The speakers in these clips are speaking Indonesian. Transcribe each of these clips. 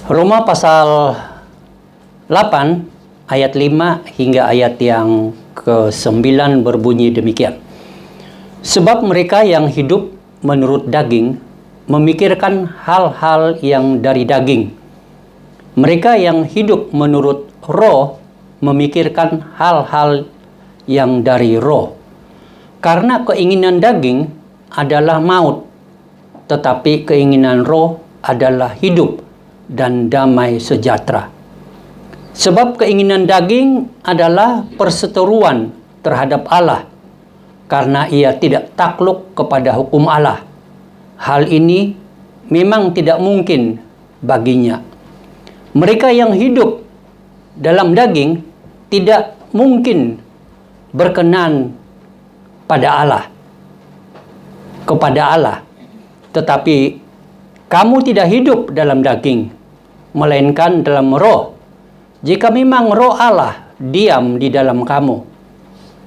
Roma pasal 8 ayat 5 hingga ayat yang ke-9 berbunyi demikian. Sebab mereka yang hidup menurut daging memikirkan hal-hal yang dari daging. Mereka yang hidup menurut roh memikirkan hal-hal yang dari roh. Karena keinginan daging adalah maut, tetapi keinginan roh adalah hidup dan damai sejahtera. Sebab keinginan daging adalah perseteruan terhadap Allah, karena ia tidak takluk kepada hukum Allah. Hal ini memang tidak mungkin baginya. Mereka yang hidup dalam daging tidak mungkin berkenan kepada Allah. Tetapi kamu tidak hidup dalam daging, melainkan dalam roh. Jika memang roh Allah diam di dalam kamu.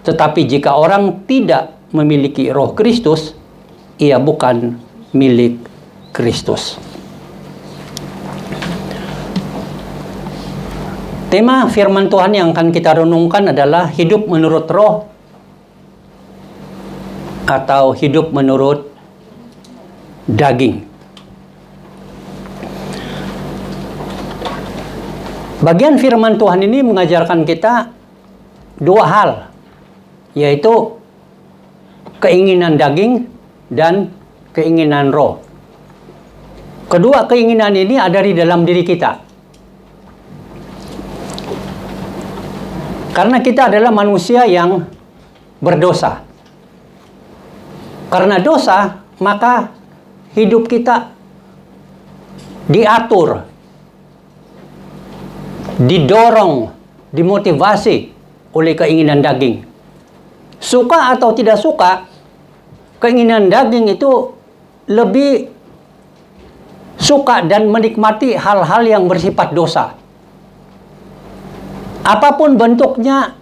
Tetapi jika orang tidak memiliki roh Kristus, ia bukan milik Kristus. Tema firman Tuhan yang akan kita renungkan adalah hidup menurut roh atau hidup menurut daging. Bagian firman Tuhan ini mengajarkan kita dua hal, yaitu keinginan daging dan keinginan roh. Kedua keinginan ini ada di dalam diri kita. Karena kita adalah manusia yang berdosa. Karena dosa, maka hidup kita diatur, didorong, dimotivasi oleh keinginan daging. Suka atau tidak suka, keinginan daging itu lebih suka dan menikmati hal-hal yang bersifat dosa. Apapun bentuknya,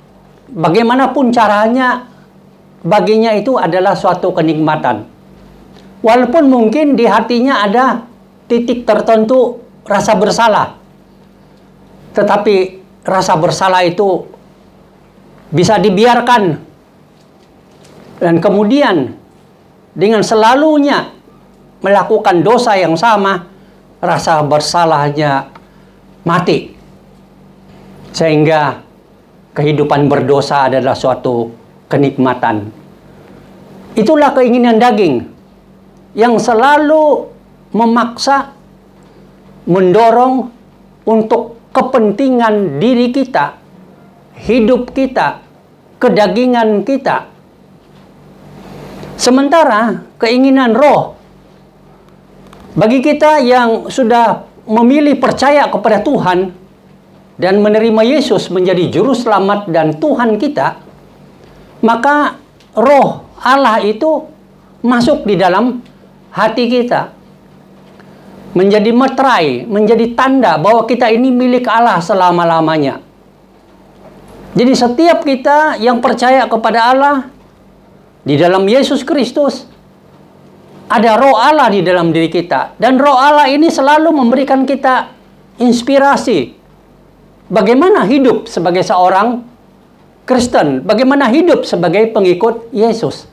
bagaimanapun caranya, baginya itu adalah suatu kenikmatan. Walaupun mungkin di hatinya ada titik tertentu rasa bersalah. Tetapi rasa bersalah itu bisa dibiarkan. Dan kemudian dengan selalunya melakukan dosa yang sama, rasa bersalahnya mati. Sehingga kehidupan berdosa adalah suatu kenikmatan. Itulah keinginan daging yang selalu memaksa, mendorong untuk kepentingan diri kita, hidup kita, kedagingan kita. Sementara keinginan roh, bagi kita yang sudah memilih percaya kepada Tuhan dan menerima Yesus menjadi juru selamat dan Tuhan kita, maka roh Allah itu masuk di dalam hati kita. Menjadi meterai, menjadi tanda bahwa kita ini milik Allah selama-lamanya. Jadi setiap kita yang percaya kepada Allah, di dalam Yesus Kristus, ada roh Allah di dalam diri kita. Dan roh Allah ini selalu memberikan kita inspirasi. Bagaimana hidup sebagai seorang Kristen, bagaimana hidup sebagai pengikut Yesus.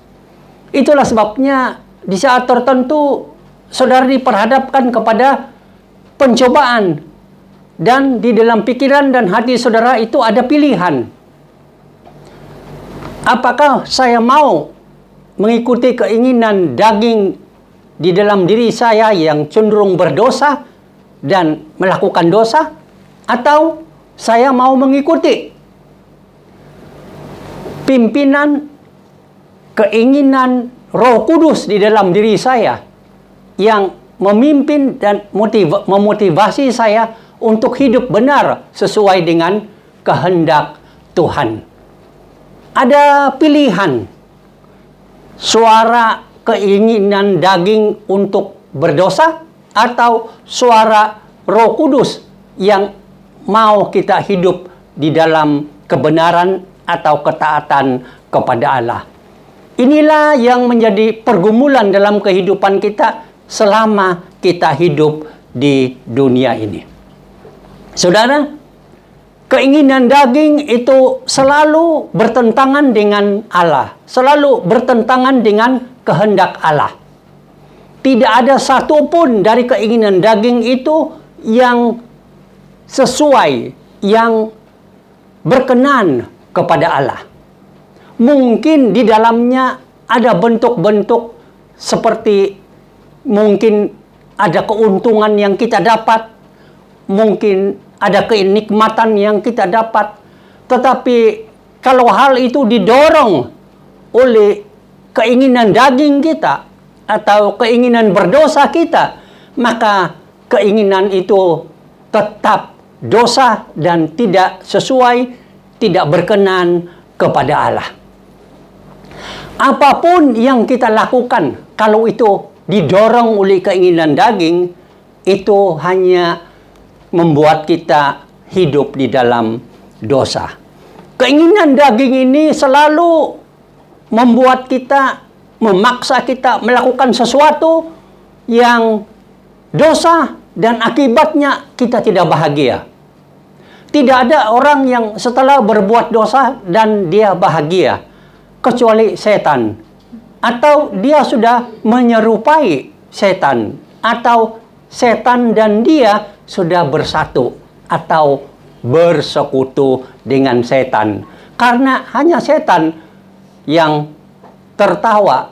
Itulah sebabnya di saat tertentu saudara diperhadapkan kepada pencobaan, dan di dalam pikiran dan hati saudara itu ada pilihan. Apakah saya mau mengikuti keinginan daging di dalam diri saya yang cenderung berdosa dan melakukan dosa, atau saya mau mengikuti pimpinan keinginan Roh Kudus di dalam diri saya yang memimpin dan memotivasi saya untuk hidup benar sesuai dengan kehendak Tuhan. Ada pilihan suara keinginan daging untuk berdosa atau suara Roh Kudus yang mau kita hidup di dalam kebenaran atau ketaatan kepada Allah. Inilah yang menjadi pergumulan dalam kehidupan kita selama kita hidup di dunia ini. Saudara, keinginan daging itu selalu bertentangan dengan Allah, selalu bertentangan dengan kehendak Allah. Tidak ada satupun dari keinginan daging itu yang sesuai, yang berkenan kepada Allah. Mungkin di dalamnya ada bentuk-bentuk seperti mungkin ada keuntungan yang kita dapat, mungkin ada kenikmatan yang kita dapat. Tetapi kalau hal itu didorong oleh keinginan daging kita atau keinginan berdosa kita, maka keinginan itu tetap dosa dan tidak sesuai, tidak berkenan kepada Allah. Apapun yang kita lakukan, kalau itu didorong oleh keinginan daging, itu hanya membuat kita hidup di dalam dosa. Keinginan daging ini selalu membuat kita, memaksa kita melakukan sesuatu yang dosa dan akibatnya kita tidak bahagia. Tidak ada orang yang setelah berbuat dosa dan dia bahagia, kecuali setan. Atau dia sudah menyerupai setan, atau setan dan dia sudah bersatu atau bersekutu dengan setan. Karena hanya setan yang tertawa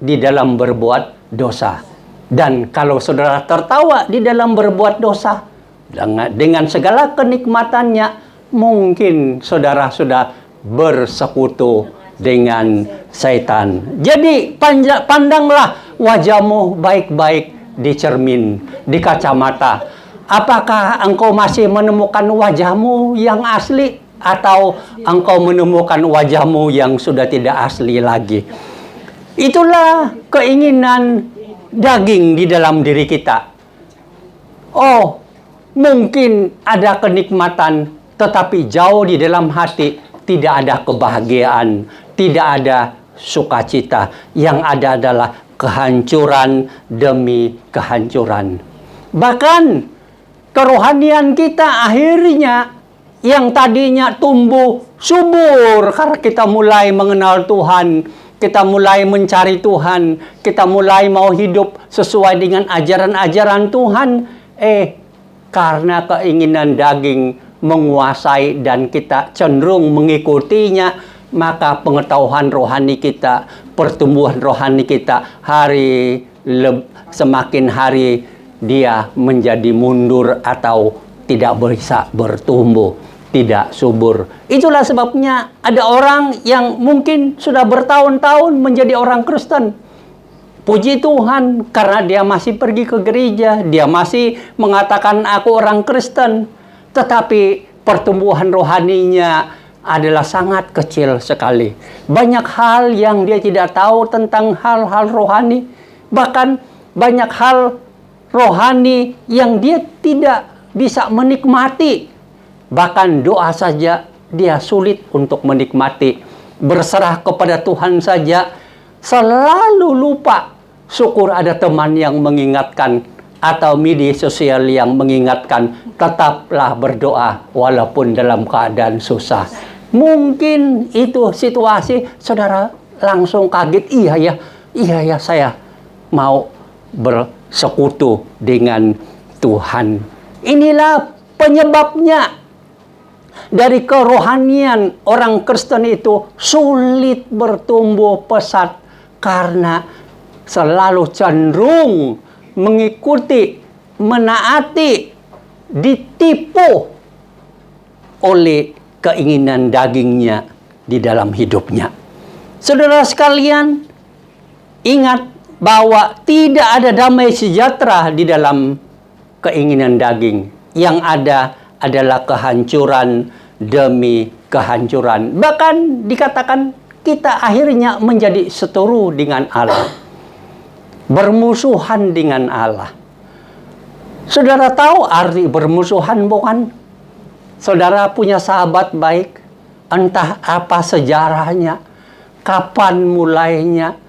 di dalam berbuat dosa. Dan kalau saudara tertawa di dalam berbuat dosa, dengan segala kenikmatannya, mungkin saudara sudah bersekutu dengan setan. Jadi pandanglah wajahmu baik-baik di cermin, di kacamata. Apakah engkau masih menemukan wajahmu yang asli, atau engkau menemukan wajahmu yang sudah tidak asli lagi? Itulah keinginan daging di dalam diri kita. Oh, mungkin ada kenikmatan, tetapi jauh di dalam hati tidak ada kebahagiaan, tidak ada sukacita. Yang ada adalah kehancuran demi kehancuran. Bahkan kerohanian kita akhirnya yang tadinya tumbuh subur karena kita mulai mengenal Tuhan, kita mulai mencari Tuhan, kita mulai mau hidup sesuai dengan ajaran-ajaran Tuhan. Karena keinginan daging menguasai dan kita cenderung mengikutinya, maka pengetahuan rohani kita, pertumbuhan rohani kita semakin hari dia menjadi mundur atau tidak bisa bertumbuh, tidak subur. Itulah sebabnya ada orang yang mungkin sudah bertahun-tahun menjadi orang Kristen. Puji Tuhan, karena dia masih pergi ke gereja, dia masih mengatakan aku orang Kristen, tetapi pertumbuhan rohaninya adalah sangat kecil sekali. Banyak hal yang dia tidak tahu tentang hal-hal rohani, bahkan banyak hal rohani yang dia tidak bisa menikmati. Bahkan doa saja dia sulit untuk menikmati. Berserah kepada Tuhan saja selalu lupa. Syukur ada teman yang mengingatkan atau media sosial yang mengingatkan, tetaplah berdoa walaupun dalam keadaan susah. Mungkin itu situasi saudara langsung kaget, iya ya saya mau bersekutu dengan Tuhan. Inilah penyebabnya dari kerohanian orang Kristen itu sulit bertumbuh pesat, karena selalu cenderung mengikuti, menaati, ditipu oleh keinginan dagingnya di dalam hidupnya. Saudara sekalian, ingat bahwa tidak ada damai sejahtera di dalam keinginan daging. Yang ada adalah kehancuran demi kehancuran. Bahkan dikatakan kita akhirnya menjadi seteru dengan Allah, bermusuhan dengan Allah. Saudara tahu arti bermusuhan bukan? Saudara punya sahabat baik, entah apa sejarahnya, kapan mulainya,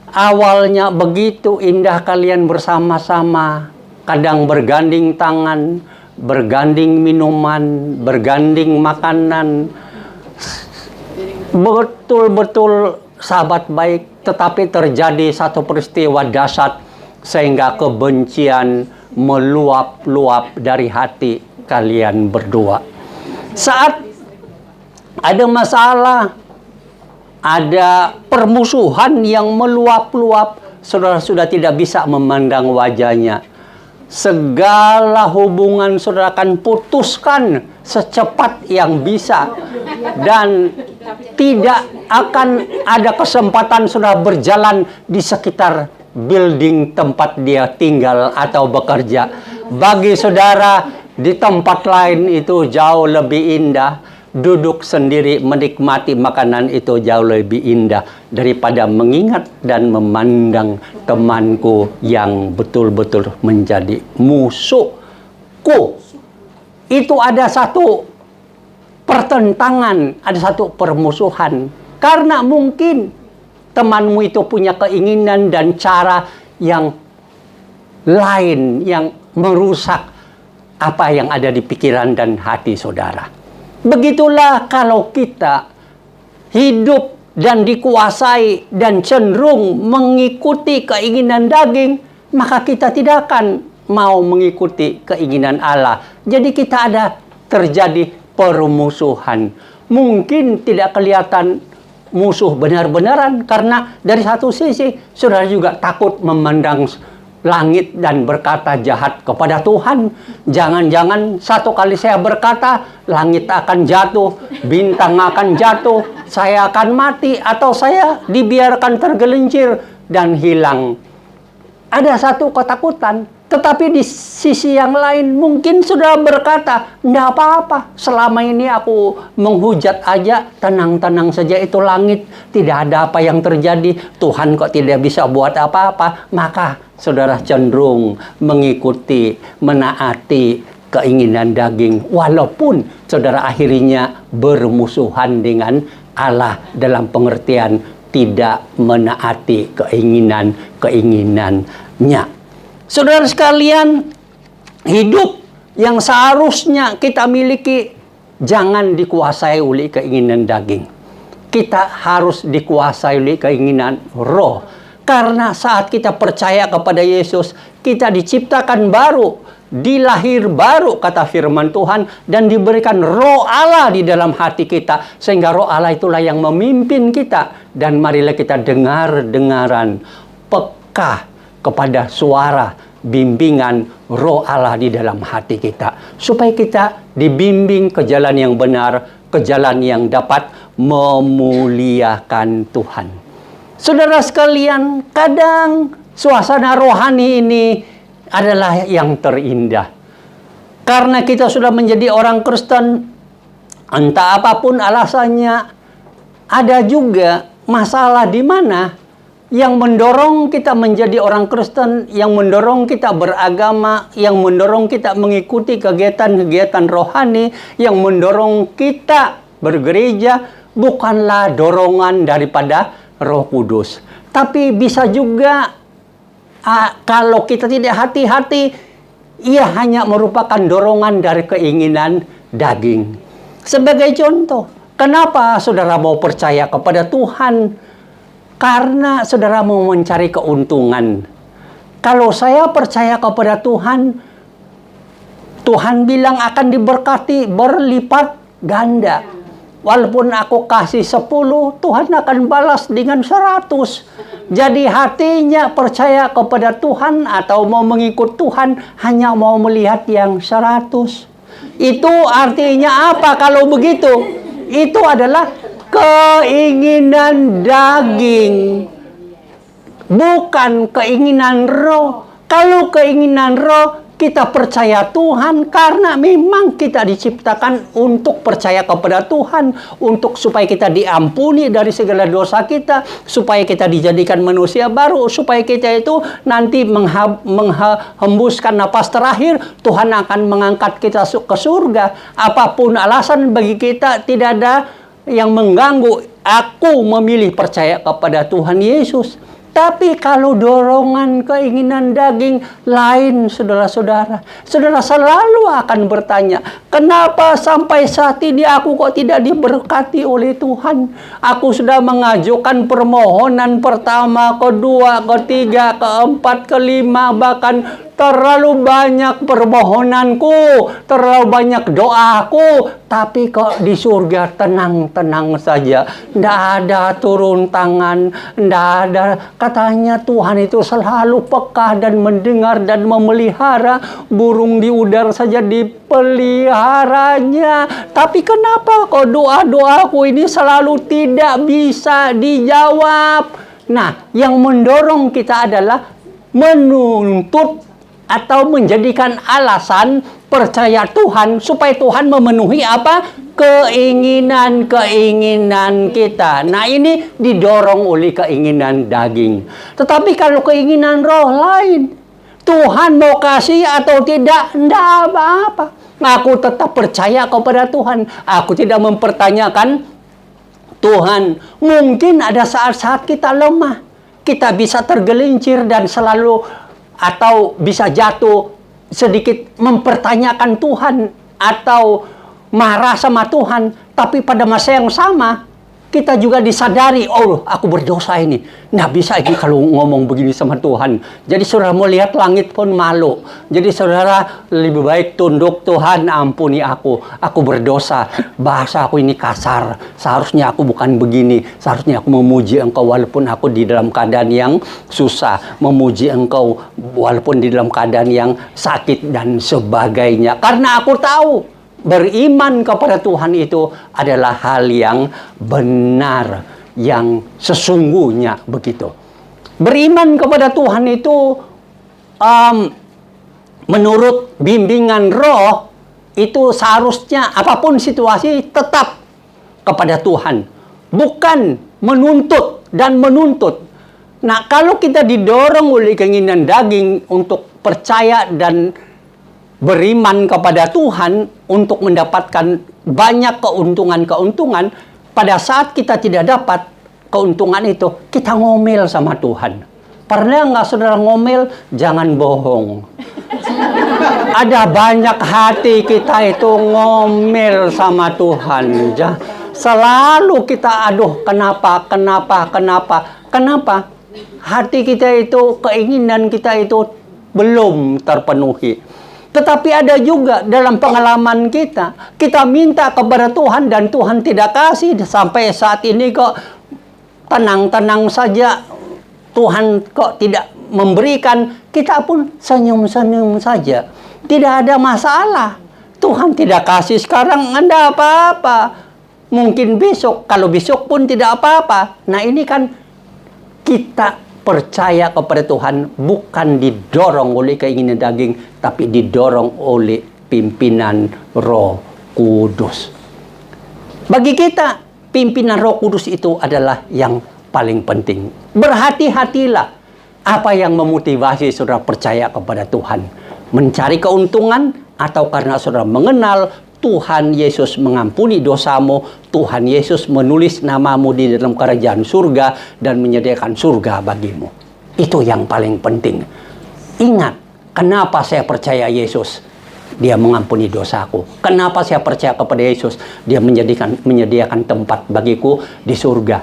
awalnya begitu indah kalian bersama-sama, kadang berganding tangan, berganding minuman, berganding makanan. Betul-betul sahabat baik, tetapi terjadi satu peristiwa dahsyat sehingga kebencian meluap-luap dari hati kalian berdua. Saat ada masalah, ada permusuhan yang meluap-luap, saudara sudah tidak bisa memandang wajahnya. Segala hubungan saudara akan putuskan secepat yang bisa, dan tidak akan ada kesempatan saudara berjalan di sekitar building tempat dia tinggal atau bekerja. Bagi saudara, di tempat lain itu jauh lebih indah. Duduk sendiri menikmati makanan itu jauh lebih indah daripada mengingat dan memandang temanku yang betul-betul menjadi musuhku. Itu ada satu pertentangan, ada satu permusuhan. Karena mungkin temanmu itu punya keinginan dan cara yang lain yang merusak apa yang ada di pikiran dan hati saudara. Begitulah kalau kita hidup dan dikuasai dan cenderung mengikuti keinginan daging, maka kita tidak akan mau mengikuti keinginan Allah. Jadi kita ada terjadi permusuhan. Mungkin tidak kelihatan musuh benar-benaran, karena dari satu sisi saudara juga takut memandang langit dan berkata jahat kepada Tuhan. Jangan-jangan satu kali saya berkata, langit akan jatuh, bintang akan jatuh, saya akan mati, atau saya dibiarkan tergelincir dan hilang. Ada satu ketakutan. Tetapi di sisi yang lain mungkin sudah berkata, enggak apa-apa, selama ini aku menghujat aja, tenang-tenang saja itu langit, tidak ada apa yang terjadi, Tuhan kok tidak bisa buat apa-apa. Maka saudara cenderung mengikuti, menaati keinginan daging, walaupun saudara akhirnya bermusuhan dengan Allah dalam pengertian tidak menaati keinginannya. Saudara sekalian, hidup yang seharusnya kita miliki jangan dikuasai oleh keinginan daging. Kita harus dikuasai oleh keinginan roh. Karena saat kita percaya kepada Yesus, kita diciptakan baru, dilahir baru kata firman Tuhan, dan diberikan roh Allah di dalam hati kita. Sehingga roh Allah itulah yang memimpin kita. Dan marilah kita dengar-dengaran, peka kepada suara bimbingan roh Allah di dalam hati kita, supaya kita dibimbing ke jalan yang benar, ke jalan yang dapat memuliakan Tuhan. Saudara sekalian, kadang suasana rohani ini adalah yang terindah. Karena kita sudah menjadi orang Kristen, entah apapun alasannya, ada juga masalah di mana yang mendorong kita menjadi orang Kristen, yang mendorong kita beragama, yang mendorong kita mengikuti kegiatan-kegiatan rohani, yang mendorong kita bergereja, bukanlah dorongan daripada Roh Kudus. Tapi bisa juga kalau kita tidak hati-hati, ia hanya merupakan dorongan dari keinginan daging. Sebagai contoh, kenapa saudara mau percaya kepada Tuhan? Karena saudara mau mencari keuntungan. Kalau saya percaya kepada Tuhan, Tuhan bilang akan diberkati berlipat ganda. Walaupun aku kasih 10, Tuhan akan balas dengan 100. Jadi hatinya percaya kepada Tuhan atau mau mengikut Tuhan hanya mau melihat yang 100. Itu artinya apa kalau begitu? Itu adalah keinginan daging, bukan keinginan roh. Kalau keinginan roh, kita percaya Tuhan karena memang kita diciptakan untuk percaya kepada Tuhan, untuk supaya kita diampuni dari segala dosa kita, supaya kita dijadikan manusia baru, supaya kita itu nanti menghembuskan napas terakhir, Tuhan akan mengangkat kita ke surga. Apapun alasan bagi kita, tidak ada yang mengganggu. Aku memilih percaya kepada Tuhan Yesus. Tapi kalau dorongan keinginan daging lain, saudara-saudara. Saudara selalu akan bertanya, kenapa sampai saat ini aku kok tidak diberkati oleh Tuhan? Aku sudah mengajukan permohonan pertama, kedua, ketiga, keempat, kelima, bahkan terlalu banyak permohonanku, terlalu banyak doaku, tapi kok di surga tenang-tenang saja. Tidak ada turun tangan, tidak ada. Katanya Tuhan itu selalu peka dan mendengar dan memelihara. Burung di udara saja dipeliharanya. Tapi kenapa kok doa-doaku ini selalu tidak bisa dijawab? Nah, yang mendorong kita adalah menuntut atau menjadikan alasan percaya Tuhan supaya Tuhan memenuhi apa? Keinginan-keinginan kita. Nah, ini didorong oleh keinginan daging. Tetapi kalau keinginan roh lain, Tuhan mau kasih atau tidak, tidak apa-apa. Aku tetap percaya kepada Tuhan. Aku tidak mempertanyakan Tuhan. Mungkin ada saat-saat kita lemah. Kita bisa tergelincir dan selalu atau bisa jatuh sedikit mempertanyakan Tuhan atau marah sama Tuhan. Tapi pada masa yang sama kita juga disadari, oh aku berdosa ini. Nggak bisa ini kalau ngomong begini sama Tuhan. Jadi saudara mau lihat langit pun malu. Jadi saudara lebih baik tunduk, Tuhan ampuni aku. Aku berdosa. Bahasa aku ini kasar. Seharusnya aku bukan begini. Seharusnya aku memuji Engkau walaupun aku di dalam keadaan yang susah. Memuji Engkau walaupun di dalam keadaan yang sakit dan sebagainya. Karena aku tahu beriman kepada Tuhan itu adalah hal yang benar, yang sesungguhnya begitu. Beriman kepada Tuhan itu menurut bimbingan roh itu seharusnya apapun situasi tetap kepada Tuhan, bukan menuntut dan menuntut. Nah, kalau kita didorong oleh keinginan daging untuk percaya dan beriman kepada Tuhan untuk mendapatkan banyak keuntungan-keuntungan, pada saat kita tidak dapat keuntungan itu, kita ngomel sama Tuhan. Pernah nggak saudara ngomel? Jangan bohong. Ada banyak hati kita itu ngomel sama Tuhan. Selalu kita aduh kenapa. Hati kita itu, keinginan kita itu belum terpenuhi. Tetapi ada juga dalam pengalaman kita minta kepada Tuhan dan Tuhan tidak kasih. Sampai saat ini kok tenang-tenang saja, Tuhan kok tidak memberikan, kita pun senyum-senyum saja. Tidak ada masalah. Tuhan tidak kasih sekarang, Anda apa-apa. Mungkin besok, kalau besok pun tidak apa-apa. Nah, ini kan kita percaya kepada Tuhan bukan didorong oleh keinginan daging, tapi didorong oleh pimpinan Roh Kudus. Bagi kita, pimpinan Roh Kudus itu adalah yang paling penting. Berhati-hatilah apa yang memotivasi saudara percaya kepada Tuhan. Mencari keuntungan atau karena saudara mengenal Tuhan Yesus mengampuni dosamu, Tuhan Yesus menulis namamu di dalam kerajaan surga dan menyediakan surga bagimu. Itu yang paling penting. Ingat, kenapa saya percaya Yesus? Dia mengampuni dosaku. Kenapa saya percaya kepada Yesus? Dia menyediakan tempat bagiku di surga.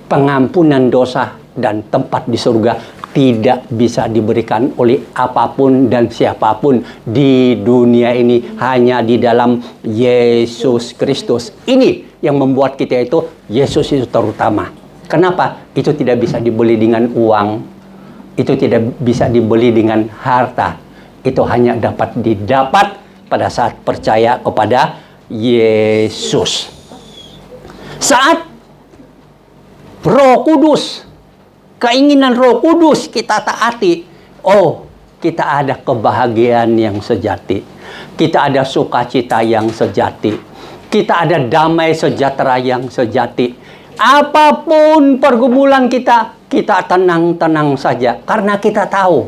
Pengampunan dosa dan tempat di surga tidak bisa diberikan oleh apapun dan siapapun di dunia ini, hanya di dalam Yesus Kristus. Ini yang membuat kita itu, Yesus itu terutama. Kenapa? Itu tidak bisa dibeli dengan uang, itu tidak bisa dibeli dengan harta. Itu hanya dapat didapat pada saat percaya kepada Yesus. Saat Roh Kudus, keinginan Roh Kudus kita taati, oh, kita ada kebahagiaan yang sejati. Kita ada sukacita yang sejati. Kita ada damai sejahtera yang sejati. Apapun pergumulan kita tenang-tenang saja. Karena kita tahu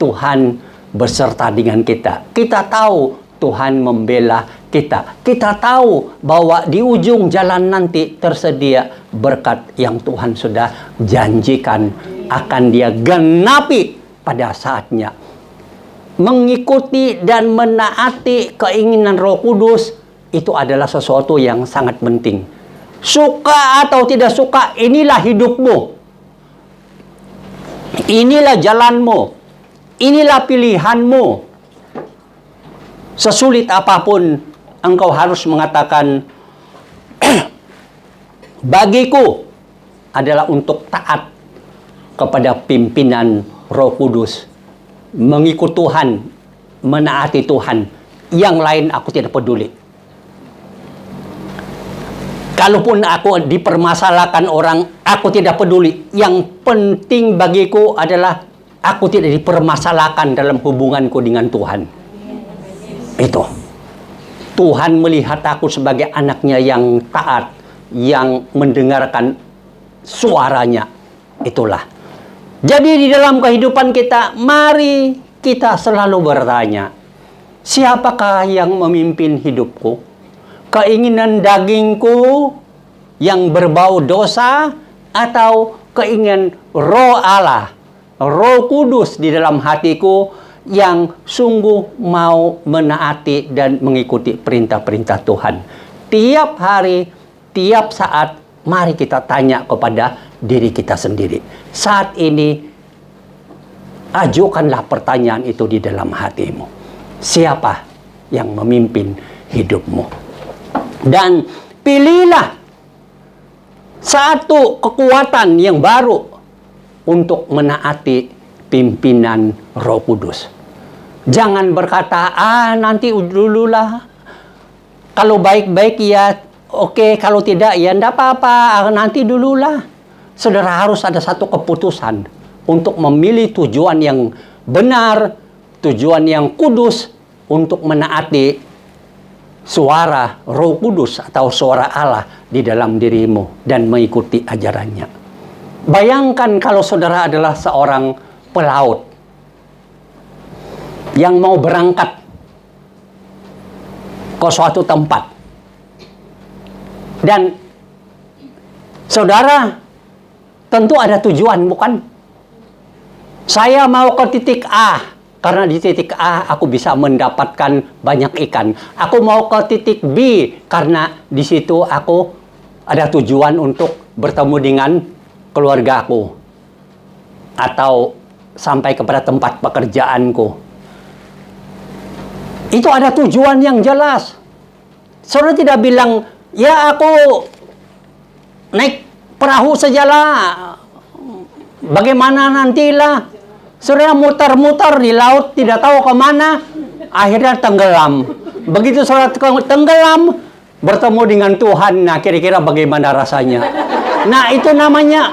Tuhan beserta dengan kita. Kita tahu Tuhan membela kita. Kita tahu bahwa di ujung jalan nanti tersedia berkat yang Tuhan sudah janjikan akan Dia genapi pada saatnya. Mengikuti dan menaati keinginan Roh Kudus itu adalah sesuatu yang sangat penting. Suka atau tidak suka, inilah hidupmu. Inilah jalanmu. Inilah pilihanmu. Sesulit apapun engkau harus mengatakan, bagiku adalah untuk taat kepada pimpinan Roh Kudus, mengikut Tuhan, menaati Tuhan. Yang lain aku tidak peduli. Kalaupun aku dipermasalahkan orang, aku tidak peduli. Yang penting bagiku adalah aku tidak dipermasalahkan dalam hubunganku dengan Tuhan. Itu. Tuhan melihat aku sebagai anaknya yang taat, yang mendengarkan suaranya. Itulah. Jadi di dalam kehidupan kita, mari kita selalu bertanya, siapakah yang memimpin hidupku? Keinginan dagingku yang berbau dosa, atau keinginan Roh Allah, Roh Kudus di dalam hatiku yang sungguh mau menaati dan mengikuti perintah-perintah Tuhan. Tiap hari, tiap saat, mari kita tanya kepada diri kita sendiri. Saat ini, ajukanlah pertanyaan itu di dalam hatimu. Siapa yang memimpin hidupmu? Dan pilihlah satu kekuatan yang baru untuk menaati pimpinan Roh Kudus. Jangan berkata, nanti dululah. Kalau baik-baik ya oke, kalau tidak ya enggak apa-apa, nanti dululah. Saudara harus ada satu keputusan untuk memilih tujuan yang benar, tujuan yang kudus, untuk menaati suara Roh Kudus atau suara Allah di dalam dirimu dan mengikuti ajarannya. Bayangkan kalau saudara adalah seorang pelaut yang mau berangkat ke suatu tempat. Dan saudara tentu ada tujuan, bukan? Saya mau ke titik A, karena di titik A aku bisa mendapatkan banyak ikan. Aku mau ke titik B, karena di situ aku ada tujuan untuk bertemu dengan keluargaku. Atau sampai kepada tempat pekerjaanku. Itu ada tujuan yang jelas. Saudara tidak bilang, ya aku naik perahu sajalah, bagaimana nantilah. Saudara muter-muter di laut, tidak tahu kemana, akhirnya tenggelam. Begitu saudara tenggelam, bertemu dengan Tuhan, nah kira-kira bagaimana rasanya? Nah itu namanya,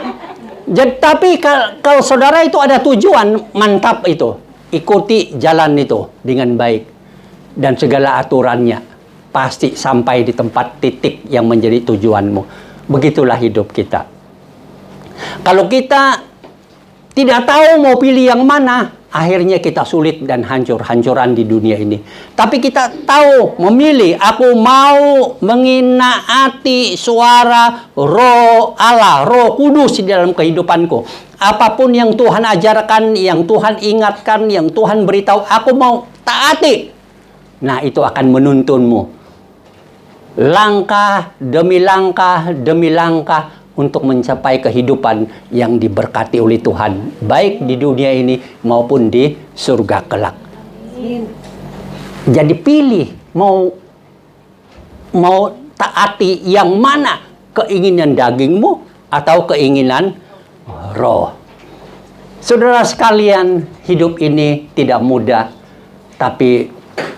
tapi kalau saudara itu ada tujuan, mantap itu. Ikuti jalan itu dengan baik. Dan segala aturannya pasti sampai di tempat titik yang menjadi tujuanmu. Begitulah hidup kita. Kalau kita tidak tahu mau pilih yang mana, akhirnya kita sulit dan hancur-hancuran di dunia ini. Tapi kita tahu memilih, aku mau menaati suara Roh Allah, Roh Kudus di dalam kehidupanku. Apapun yang Tuhan ajarkan, yang Tuhan ingatkan, yang Tuhan beritahu, aku mau taati. Nah, itu akan menuntunmu langkah demi langkah demi langkah untuk mencapai kehidupan yang diberkati oleh Tuhan, baik di dunia ini maupun di surga kelak. Jadi pilih mau taati yang mana, keinginan dagingmu atau keinginan roh. Saudara sekalian, hidup ini tidak mudah, tapi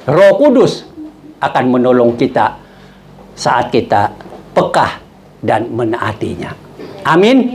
Roh Kudus akan menolong kita saat kita peka dan menaatinya. Amin.